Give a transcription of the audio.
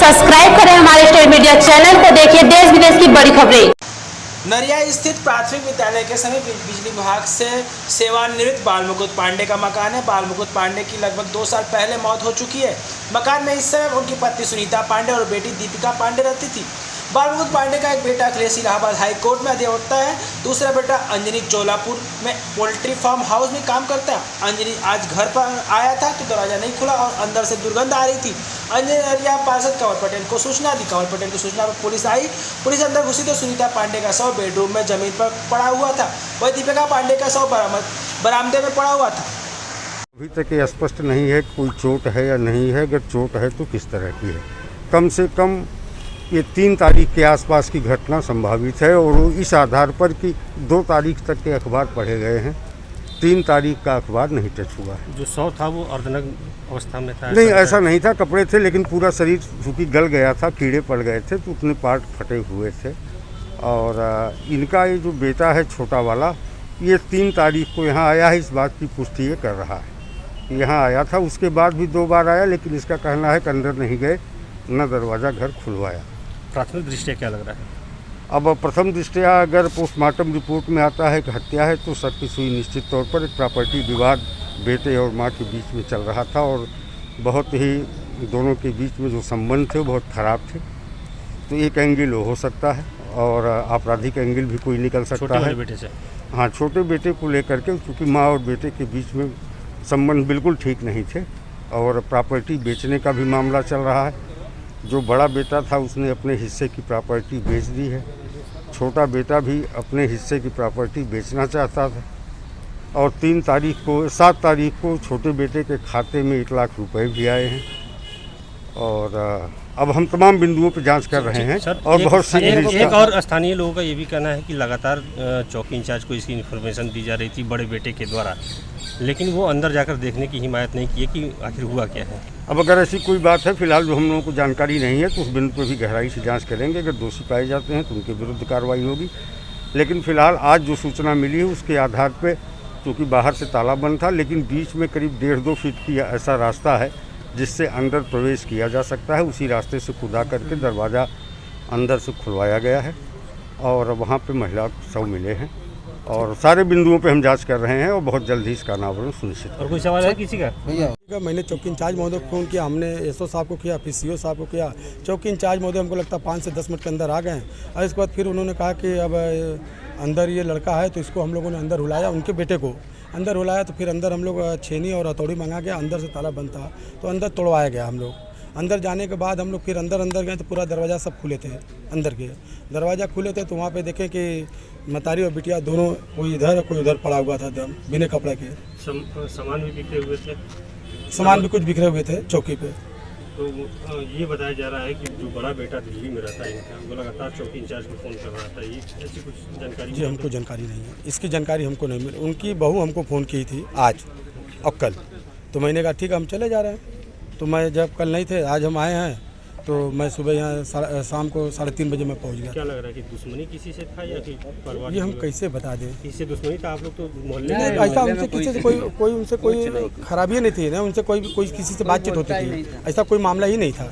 Subscribe करें हमारे state media channel को, देखिए देश विदेश की बड़ी खबरें। नरिया स्थित प्राथमिक विद्यालय के समीप बिजली विभाग से सेवानिवृत्त बालमुकुंद पांडे का मकान है। बालमुकुंद पांडे की लगभग 2 साल पहले मौत हो चुकी है। मकान में इस समय उनकी पत्नी सुनीता पांडे और बेटी दीपिका पांडे रहती थी। बालमुकुंद पांडे का एक बेटा अखिलेश इलाहाबाद हाई कोर्ट में अधिवक्ता है। दूसरा बेटा अंजनी चोलापुर में पोल्ट्री फार्म हाउस में काम करता है। अंजनी आज घर पर आया था तो दरवाजा नहीं खुला और अंदर से दुर्गंध आ रही थी। अंजनी नरिया पार्षद कंवर पटेल को सूचना दी। कंवर पटेल की सूचना पर पुलिस आई। पुलिस अंदर घुसी तो सुनीता पांडे का शव बेडरूम में जमीन पर पड़ा हुआ था। वही दीपिका पांडे का शव बरामदे में पड़ा हुआ था। अभी तक ये स्पष्ट नहीं है कोई चोट है या नहीं है। अगर चोट है तो किस तरह की है। कम से कम ये 3 तारीख के आसपास की घटना संभावित है और इस आधार पर कि 2 तारीख तक के अखबार पढ़े गए हैं, 3 तारीख का अखबार नहीं टच हुआ है। जो शव था वो अर्धनग्न अवस्था में था? नहीं, ऐसा नहीं था, कपड़े थे लेकिन पूरा शरीर चूँकि गल गया था, कीड़े पड़ गए थे तो उतने पार्ट फटे हुए थे। और इनका ये जो बेटा है छोटा वाला, ये 3 तारीख को यहाँ आया है। इस बात की पुष्टि ये कर रहा है। यहाँ आया था, उसके बाद भी 2 बार आया, लेकिन इसका कहना है कि अंदर नहीं गए, न दरवाज़ा घर खुलवाया। प्राथमिक दृष्टया क्या लग रहा है? अब प्रथम दृष्टया अगर पोस्टमार्टम रिपोर्ट में आता है कि हत्या है तो शक की सुई निश्चित तौर पर एक प्रॉपर्टी विवाद बेटे और माँ के बीच में चल रहा था और बहुत ही दोनों के बीच में जो संबंध थे वो बहुत ख़राब थे। तो एक एंगल हो सकता है और आपराधिक एंगल भी कोई निकल सकता है। बेटे से? हाँ, छोटे बेटे को लेकर के, क्योंकि माँ और बेटे के बीच में संबंध बिल्कुल ठीक नहीं थे और प्रॉपर्टी बेचने का भी मामला चल रहा है। जो बड़ा बेटा था उसने अपने हिस्से की प्रॉपर्टी बेच दी है। छोटा बेटा भी अपने हिस्से की प्रॉपर्टी बेचना चाहता था और 7 तारीख को छोटे बेटे के खाते में 1 लाख रुपए भी आए हैं। और अब हम तमाम बिंदुओं पर जांच कर रहे हैं और बहुत सी एक और स्थानीय लोगों का ये भी कहना है कि लगातार चौकी इंचार्ज को इसकी इन्फॉर्मेशन दी जा रही थी बड़े बेटे के द्वारा, लेकिन वो अंदर जाकर देखने की हिमायत नहीं की कि आखिर हुआ क्या है। अब अगर ऐसी कोई बात है, फिलहाल जो हम लोगों को जानकारी नहीं है, तो उस बिंदु पर भी गहराई से जांच करेंगे। अगर दोषी पाए जाते हैं तो उनके विरुद्ध कार्रवाई होगी। लेकिन फिलहाल आज जो सूचना मिली है उसके आधार पर, क्योंकि बाहर से ताला बंद था लेकिन बीच में करीब 1.5-2 फीट की ऐसा रास्ता है जिससे अंदर प्रवेश किया जा सकता है, उसी रास्ते से खुदा करके दरवाज़ा अंदर से खुलवाया गया है और वहाँ पे महिला शव मिले हैं और सारे बिंदुओं पे हम जांच कर रहे हैं और बहुत जल्द ही इसका अनावरण सुनिश्चित। और कोई सवाल है किसी का? भैया मैंने चौकी इंचार्ज महोदय को फ़ोन किया, हमने एसओ साहब को किया, फिर सीओ साहब को किया। चौकी इंचार्ज महोदय हमको लगता है 5 से 10 मिनट के अंदर आ गए और इसके बाद फिर उन्होंने कहा कि अब अंदर ये लड़का है तो इसको हम लोगों ने अंदर बुलाया, उनके बेटे को अंदर बुलाया। तो फिर अंदर हम लोग छेनी और हथौड़ी मंगा के, अंदर से ताला बंद था तो अंदर तोड़वाया गया। हम लोग अंदर जाने के बाद हम लोग फिर अंदर गए तो पूरा दरवाज़ा सब खुले थे। अंदर के दरवाज़ा खुले थे तो वहाँ पे देखें कि मतारी और बिटिया दोनों, कोई इधर कोई उधर पड़ा हुआ था दम बिना कपड़े के। सामान भी बिखरे हुए थे? सामान भी कुछ बिखरे हुए थे चौकी पे। तो ये बताया जा रहा है कि जो बड़ा बेटा दिल्ली में रहता है इनका, वो लगातार चौकी इंचार्ज को फ़ोन कर रहा था। ये ऐसी कुछ जानकारी? जी हमको जानकारी नहीं है, इसकी जानकारी हमको नहीं मिली। उनकी बहू हमको फ़ोन की थी आज और कल, तो मैंने कहा ठीक है हम चले जा रहे हैं। तो मैं जब कल नहीं थे, आज हम आए हैं, तो मैं सुबह यहाँ शाम को 3:30 बजे मैं पहुँच गया। क्या लग रहा है कि दुश्मनी किसी से था या कि परिवार? ये हम कैसे बता दें? किसी दुश्मनी था? आप लोग तो मोहल्ले नहीं, ऐसा उनसे किसी से कोई उनसे कोई खराबी नहीं थी ना, उनसे कोई किसी से बातचीत होती थी, ऐसा कोई मामला ही नहीं था।